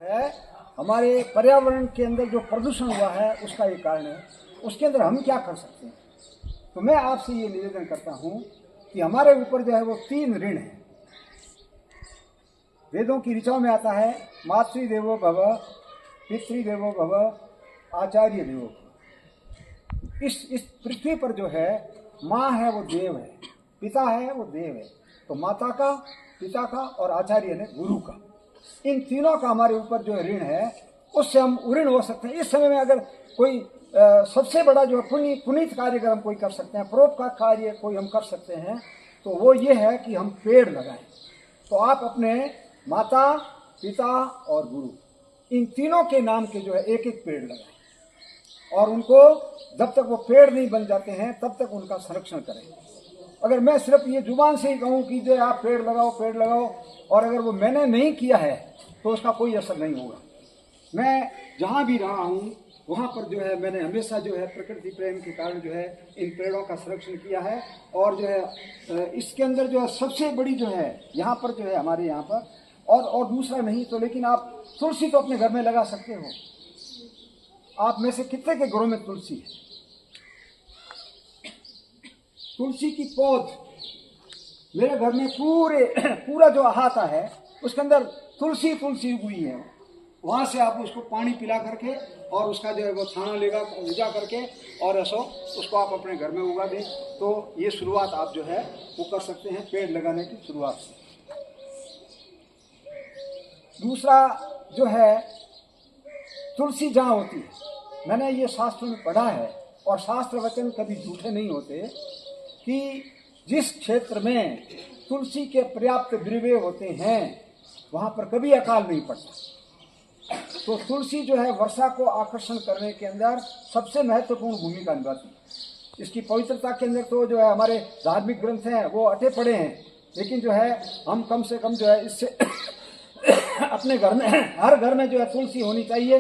है हमारे पर्यावरण के अंदर जो प्रदूषण हुआ है उसका ये कारण है। उसके अंदर हम क्या कर सकते हैं? तो मैं आपसे ये निवेदन करता हूँ कि हमारे ऊपर जो है वो 3 ऋण है। वेदों की ऋचाओं में आता है मातृदेवो भव, पितृदेवो भव, आचार्य देवो भव। इस पृथ्वी पर जो है माँ है वो देव है, पिता है वो देव है। तो माता का, पिता का और आचार्य ने गुरु का, इन तीनों का हमारे ऊपर जो ऋण है उससे हम ऋण हो सकते हैं। इस समय में अगर कोई सबसे बड़ा जो पुनीत कार्य अगर हम कोई कर सकते हैं, परोपकार कार्य कोई हम कर सकते हैं, तो वो ये है कि हम पेड़ लगाएं। तो आप अपने माता, पिता और गुरु, इन तीनों के नाम के जो है एक एक पेड़ लगाएं और उनको जब तक वो पेड़ नहीं बन जाते हैं तब तक उनका संरक्षण करें। अगर मैं सिर्फ ये जुबान से ही कहूँ कि जो आप पेड़ लगाओ और अगर वो मैंने नहीं किया है तो उसका कोई असर नहीं होगा। मैं जहाँ भी रहा हूँ वहाँ पर जो है मैंने हमेशा जो है प्रकृति प्रेम के कारण जो है इन पेड़ों का संरक्षण किया है। और जो है इसके अंदर जो है सबसे बड़ी जो है यहाँ पर जो है हमारे यहाँ पर और दूसरा नहीं तो, लेकिन आप तुलसी तो अपने घर में लगा सकते हो। आप में से कितने के घरों में तुलसी है? तुलसी की पौध मेरे घर में पूरा जो अहाता है उसके अंदर तुलसी उगी है। वहां से आप उसको पानी पिला करके और उसका जो है वो छाना उगा करके और ऐसा उसको आप अपने घर में उगा दें। तो ये शुरुआत आप जो है वो कर सकते हैं पेड़ लगाने की शुरुआत से। दूसरा जो है तुलसी जहाँ होती है, मैंने ये शास्त्र में पढ़ा है और शास्त्र वचन कभी झूठे नहीं होते कि जिस क्षेत्र में तुलसी के पर्याप्त विरवे होते हैं वहाँ पर कभी अकाल नहीं पड़ता। तो तुलसी जो है वर्षा को आकर्षण करने के अंदर सबसे महत्वपूर्ण भूमिका निभाती है। इसकी पवित्रता के अंदर तो जो है हमारे धार्मिक ग्रंथ हैं वो अटे पड़े हैं, लेकिन जो है हम कम से कम जो है इससे अपने घर में, हर घर में जो है तुलसी होनी चाहिए,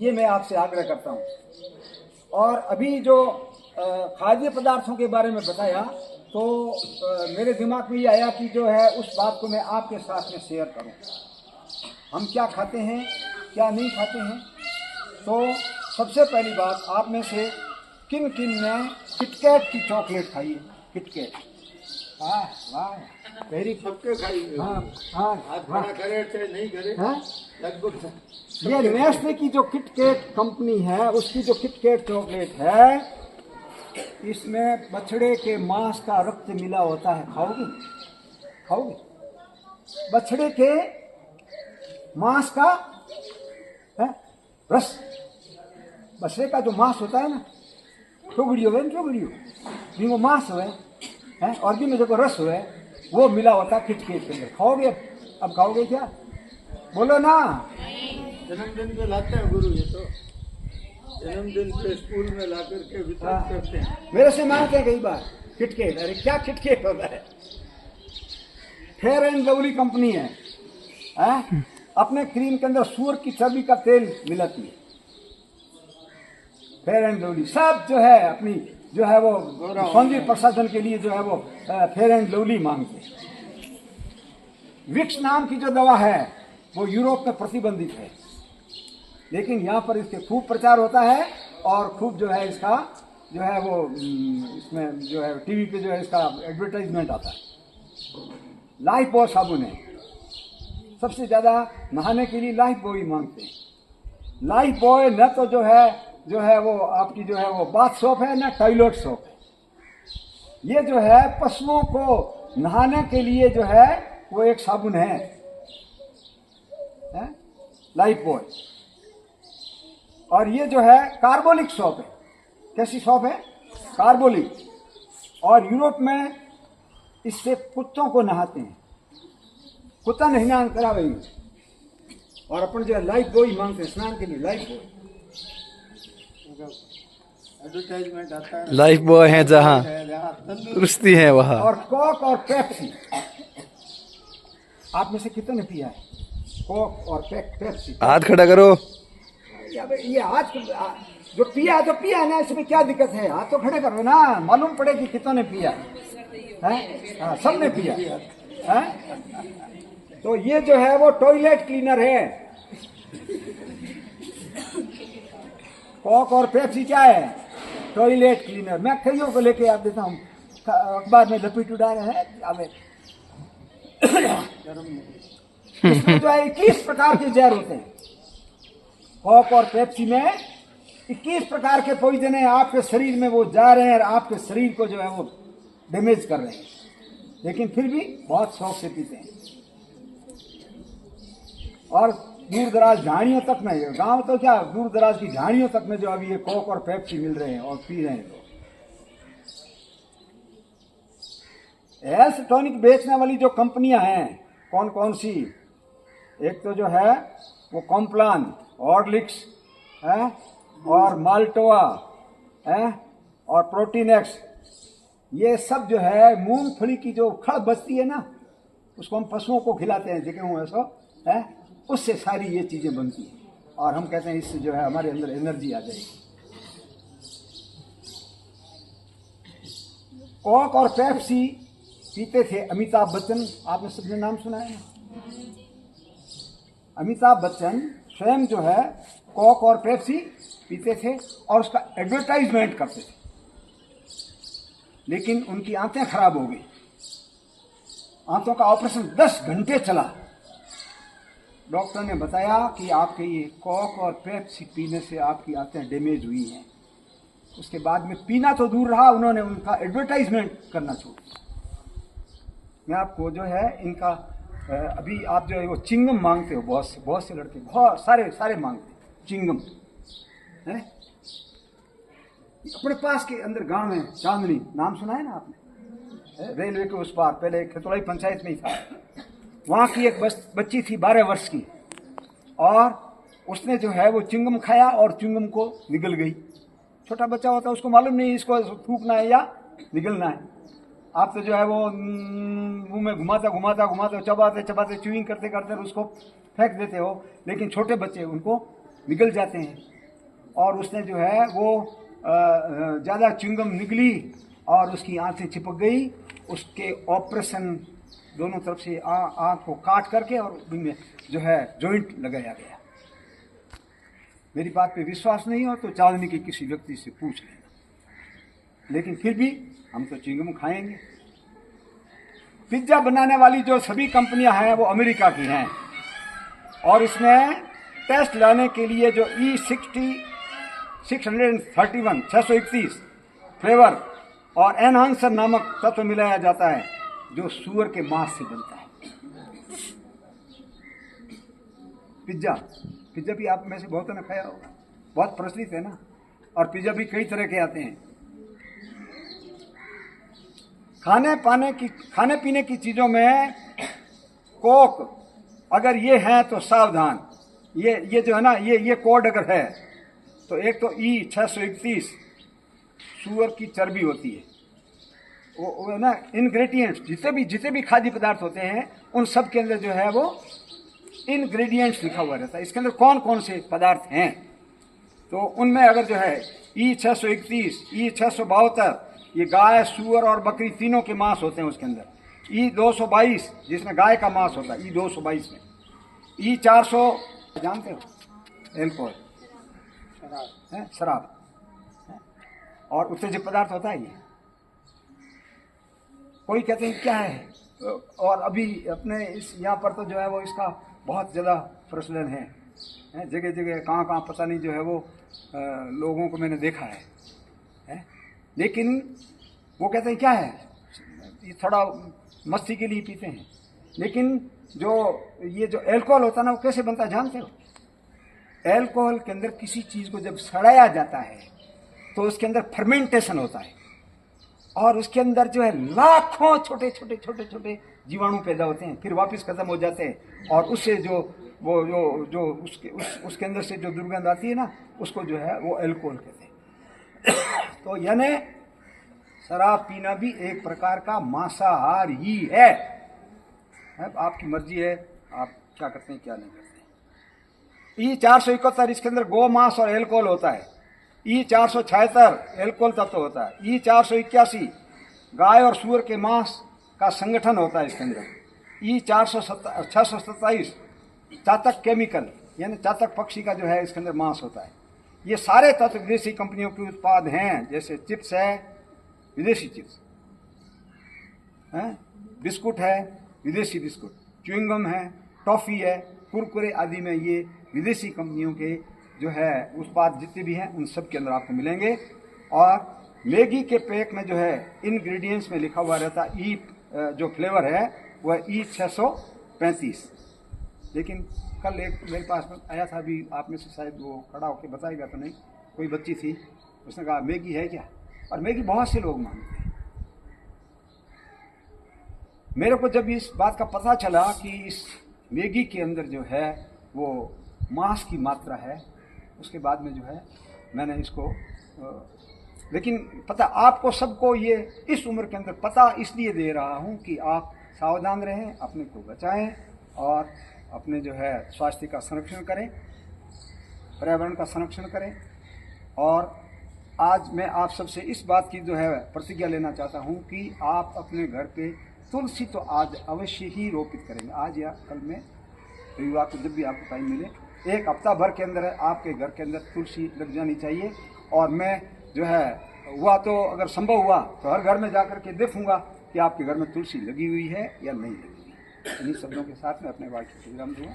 ये मैं आपसे आग्रह करता हूँ। और अभी जो खाद्य पदार्थों के बारे में बताया तो मेरे दिमाग में ये आया कि जो है उस बात को मैं आपके साथ में शेयर करूं। हम क्या खाते हैं, क्या नहीं खाते हैं। तो सबसे पहली बात, आप में से किन ने किटकैट की चॉकलेट खाई है? किटकैट, वाह वाह, वेरी सबके खाई। हाँ करे थे नहीं करे लगभग। ये नेस्ले की जो किटकैट कंपनी है उसकी जो किटकैट चॉकलेट है इसमें बछड़े के मांस का रक्त मिला होता है। खाओगे? बछड़े के मांस का है रस, बछड़े का जो मांस होता है ना, टुकड़ियों भी वो मांस है और भी में जो रस हुए वो मिला होता है किटकैट के अंदर। खाओगे? अब खाओगे क्या? बोलो ना। जन्मदिन पे लाते हैं गुरु जी, तो जन्मदिन पे स्कूल में ला करके वितरण करते हैं। मेरे से मांगते हैं कई बार किटकैट। अरे क्या किटकैट होता है? फेयर एंड लवली कंपनी है, अपने क्रीम के अंदर सूअर की चर्बी का तेल मिलाती है। फेयर एंड लवली सब जो है अपनी जो है वो सौंदर्य प्रसाधन के लिए जो है वो फेयर एंड लवली मांगते हैं। विक्स नाम की जो दवा है वो यूरोप में प्रतिबंधित है, लेकिन यहाँ पर इसके खूब प्रचार होता है और खूब जो है इसका जो है वो इसमें जो है टीवी पे जो है इसका एडवर्टाइजमेंट आता है। लाइफ बॉय साबुन है, सबसे ज़्यादा नहाने के लिए लाइफ बॉय मांगते हैं। लाइफ बॉय न तो जो है वो आपकी जो है वो बाथ सोप है, ना टॉयलेट सोप है। ये जो है पशुओं को नहाने के लिए जो है वो एक साबुन है लाइफ बॉय। और ये जो है कार्बोलिक सोप है। कैसी सोप है? कार्बोलिक। और यूरोप में इससे कुत्तों को नहाते हैं, कुत्ता नहीं स्नान करा वही। और अपन जो है लाइफ बॉय मांगते हैं स्नान के लिए। लाइफ बॉय एडवर्टाइजमेंट आता है, लाइफ बॉय है जहाँ तंदुरुस्ती है वहाँ। और कोक और पेप्सी, आप में से कितने ने पिया है कोक और पेप्सी? हाथ खड़ा करो। ये हाथ जो पिया है तो पिया ना, इसमें क्या दिक्कत है? हाथ तो खड़े करो ना, मालूम पड़े कि कितनों ने पिया है। सब ने पिया है। तो ये जो है वो टॉयलेट क्लीनर है। कोक और पेप्सी क्या है? Toilet cleaner. मैं कईयों को लेके आप देता हूँ, अखबार में लपेट उड़ा रहे हैं। अब इसमें जो है 21 प्रकार के जहर होते हैं। कोक और पेप्सी में 21 प्रकार के पॉइजन है, आपके शरीर में वो जा रहे हैं और आपके शरीर को जो है वो डैमेज कर रहे हैं, लेकिन फिर भी बहुत शौक से पीते हैं। और दूर दराज झाड़ियों तक में, गांव तो क्या, दूर दराज की झाड़ियों तक में जो अभी ये कोक और पेप्सी मिल रहे हैं और पी रहे हैं लोग। हेल्थ टॉनिक बेचने वाली जो कंपनियां हैं, कौन कौन सी? एक तो जो है वो कॉम्प्लान, हॉर्लिक्स है, और माल्टोआ है, और प्रोटीनेक्स। ये सब जो है मूंगफली की जो खड़ बचती है ना, उसको हम पशुओं को खिलाते हैं, जिक्र ऐसा है, उससे सारी ये चीजें बनती हैं। और हम कहते हैं इससे जो है हमारे अंदर एनर्जी आ जाएगी। कोक और पेप्सी पीते थे अमिताभ बच्चन, आपने सबने नाम सुना है ना? अमिताभ बच्चन स्वयं जो है कोक और पेप्सी पीते थे और उसका एडवर्टाइजमेंट करते थे, लेकिन उनकी आंखें खराब हो गई। आंखों का ऑपरेशन 10 घंटे चला। डॉक्टर ने बताया कि आपके ये कोक और पेप्सी पीने से आपकी आंखें डैमेज हुई हैं। उसके बाद में पीना तो दूर रहा, उन्होंने उनका एडवर्टाइजमेंट करना छोड़ दिया। मैं आपको जो है इनका अभी आप जो है वो चिंगम मांगते हो, बहुत से लड़के, बहुत सारे मांगते हैं चिंगम है। अपने पास के अंदर गांव में चांदनी, नाम सुना है ना आपने? रेलवे के उस पार, पहले खतौलाई पंचायत में ही था। वहां की एक बच्ची थी 12 वर्ष की, और उसने जो है वो चिंगम खाया और चिंगम को निगल गई। छोटा बच्चा होता है, उसको मालूम नहीं इसको थूकना है या निगलना है। आप तो जो है वो मुंह में घुमाता चबाते च्यूइंग करते करते उसको फेंक देते हो, लेकिन छोटे बच्चे उनको निगल जाते हैं। और उसने जो है वो ज़्यादा च्युइंगम निगली और उसकी आंखें चिपक गई। उसके ऑपरेशन दोनों तरफ से आंख को काट करके और उनमें जो है जॉइंट लगाया गया। मेरी बात पे विश्वास नहीं हो तो चांदनी के किसी व्यक्ति से पूछ लेना, लेकिन फिर भी हम तो चिंगम खाएंगे। पिज्जा बनाने वाली जो सभी कंपनियां हैं वो अमेरिका की हैं, और इसमें टेस्ट लाने के लिए जो E631 फ्लेवर और एनहांसर नामक तत्व मिलाया जाता है, जो सूअर के मांस से बनता है। पिज्जा भी आप में से बहुतों ने खाया होगा, बहुत प्रचलित है ना। और पिज्जा भी कई तरह के आते हैं। खाने पीने की चीजों में कोक अगर ये है तो सावधान। ये जो है ना, ये कोड अगर है तो एक तो E631 सूअर की चर्बी होती है, वो ना इंग्रेडिएंट्स जितने भी खाद्य पदार्थ होते हैं उन सब के अंदर जो है वो इंग्रेडिएंट्स लिखा हुआ रहता है। इसके अंदर कौन कौन से पदार्थ हैं, तो उनमें अगर जो है E631, E672 ये गाय, सूअर और बकरी तीनों के मांस होते हैं उसके अंदर। E222 जिसमें गाय का मांस होता है, E222 में। E400 जानते हो, एल्कोहल, शराब और उत्तेजक पदार्थ होता है ये। कोई कहते हैं क्या है, और अभी अपने इस यहाँ पर तो जो है वो इसका बहुत ज़्यादा प्रचलन है। जगह जगह कहाँ पता नहीं जो है वो लोगों को मैंने देखा है। लेकिन वो कहते हैं क्या है, ये थोड़ा मस्ती के लिए पीते हैं। लेकिन ये जो अल्कोहल होता है ना, वो कैसे बनता है जानते हो? अल्कोहल के अंदर किसी चीज़ को जब सड़ाया जाता है तो उसके अंदर फर्मेंटेशन होता है, और उसके अंदर जो है लाखों छोटे जीवाणु पैदा होते हैं, फिर वापस खत्म हो जाते हैं। और उससे उसके अंदर से जो दुर्गंध आती है ना, उसको जो है वो अल्कोहल कहते हैं। तो यानी शराब पीना भी एक प्रकार का मांसाहार ही है। आपकी मर्जी है, आप क्या करते हैं क्या नहीं करते हैं। E471 इसके अंदर गो मांस और अल्कोहल होता है। E476 अल्कोहल तत्व होता है। E481 गाय और सूअर के मांस का संगठन होता है इसके अंदर। E627 चातक केमिकल यानी चातक पक्षी का जो है इसके अंदर मांस होता है। ये सारे तत्व विदेशी कंपनियों के उत्पाद हैं, जैसे चिप्स है विदेशी चिप्स हैं, बिस्कुट है विदेशी बिस्कुट, च्युइंगम है, टॉफ़ी है, कुरकुरे आदि में ये विदेशी कंपनियों के जो है उत्पाद जितने भी हैं उन सब के अंदर आपको मिलेंगे। और मैगी के पैक में जो है इंग्रेडिएंट्स में लिखा हुआ रहता ई जो फ्लेवर है वह ई 635। लेकिन कल एक मेरे पास में आया था, अभी आप में से शायद वो खड़ा होकर बताएगा तो नहीं, कोई बच्ची थी, उसने कहा मैगी है क्या, और मैगी बहुत से लोग मांगते हैं। मेरे को जब इस बात का पता चला कि इस मैगी के अंदर जो है वो मांस की मात्रा है, उसके बाद में जो है मैंने इसको लेकिन पता आपको सबको ये इस उम्र के अंदर पता इसलिए दे रहा हूँ कि आप सावधान रहें, अपने को बचाएं और अपने जो है स्वास्थ्य का संरक्षण करें, पर्यावरण का संरक्षण करें। और आज मैं आप सबसे इस बात की जो है प्रतिज्ञा लेना चाहता हूँ कि आप अपने घर पे तुलसी तो आज अवश्य ही रोपित करेंगे, आज या कल में, रविवार को जब भी आपको टाइम मिले, एक हफ्ता भर के अंदर आपके घर के अंदर तुलसी लग जानी चाहिए। और मैं जो है हुआ तो अगर संभव हुआ तो हर घर में जाकर के देखूंगा कि आपके घर में तुलसी लगी हुई है या नहीं लगी हुई है। इन्हीं शब्दों के साथ में अपने वाक्य को विराम दूंगा।